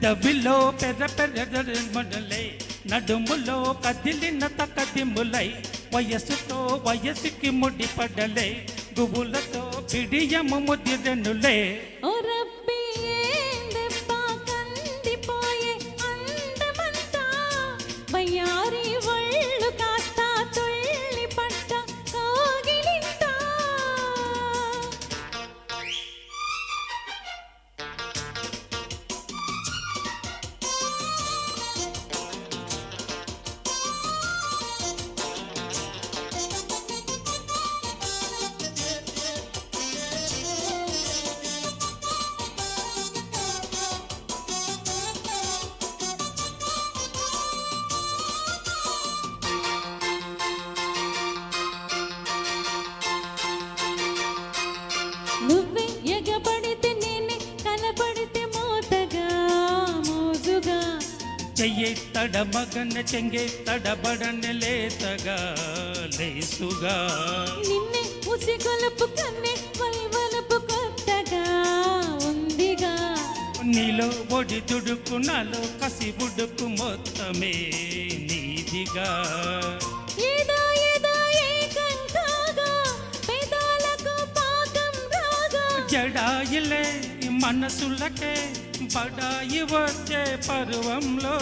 పెదవిలో పెద్ద పెద్ద మొదలై నడుములో కదిలిన తకదిములై వయస్సుతో వయస్సుకి ముడిపడలే గువ్వులతో పిడియము ముదిరెనులే ఓ రబ్బీ ఏందెబ్బ కందిపోయే అందమంతా వయ్యారి ఒళ్ళు కాస్త తుళ్ళి పట్ట కోగిలింత నువ్వే ఎగబడితే నేనే కనబడితే మోతగా మోజుగా చెయ్యే తడమగన చెంగే తడబడన లేతగా లేసుగా నిన్నే ఉసి కొలుపు కన్నే వల్వలుపు కొత్తగా ఉందిగా నీలో ఒడి దుడుకు నాలో కసి బుడుకు మొత్తమే నీదిగా ఏదో ఏదో ఏకం కాగా పెదాలకు పాకం రాగా జడాయిలే మనసులకే బడాయి వచ్చే పర్వంలో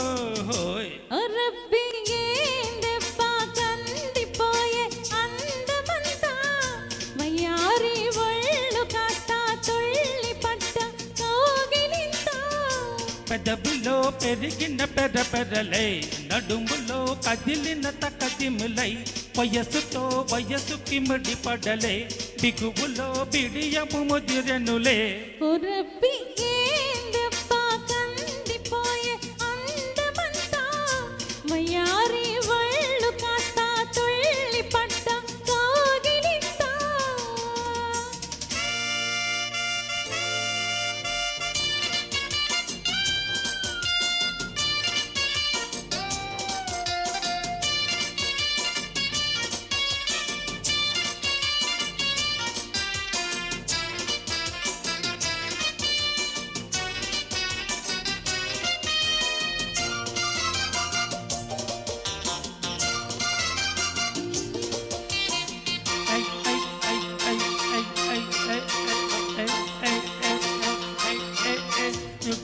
హోయ్ ఓ రబ్బీ ఏందెబ్బ కందిపోయే అందమంతా వయ్యారి ఒళ్ళు కాస్త తుళ్ళి పట్ట కోగిలింత పెదవిలో పెరిగిన పెరలై నడుములో కదిలిన తకదిములై వయస్సుతో వయస్సుకి ముడిపడలే బిగువులో బిడియము ముదిరెనులే ఓ రబ్బీ ఏందెబ్బ కందిపోయే అందమంతా వయ్యారి ఒళ్ళు కాస్త తుళ్ళి పట్ట కోగిలింత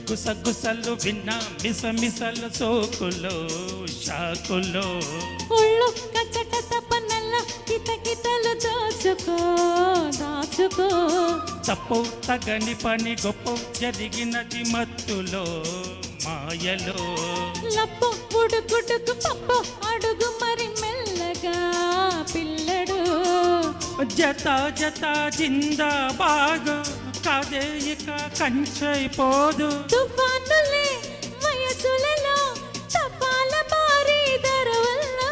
గుసగుసలు విన్నా మిసమిసలు సోకులో షాకులో ఒళ్ళు కచ్చట తపనల్ల కితకితలు దోచుకో దాచుకో తప్పు తగని పని గొప్ప జరిగినది మత్తులో మాయలో లప్పు ఉడుకుడుకు పప్పు అడుగు మరి మెల్లగా పిల్లడు జత జత జిందాబాదు కాదే ఇక కంచైపోదు తుఫానులే వయసులలో తపాల భారీ దరువల్లో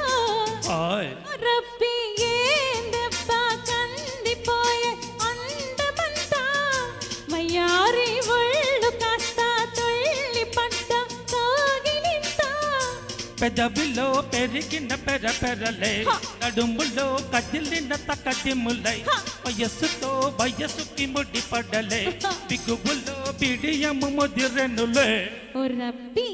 ఆయ్ రబ్బీ ఏందెబ్బ కందిపోయే అందమంతా వయ్యారి ఒళ్ళు కాస్త తుళ్ళి పట్ట కోగిలింత పెదవిలో పెరిగిన పెరలే నడుములో కదిలిన తకదిములై వయస్సుతో వయస్సుకి ముడిపడలే బిగువులో బిడియము ముదిరెనులే ఓ రబ్బీ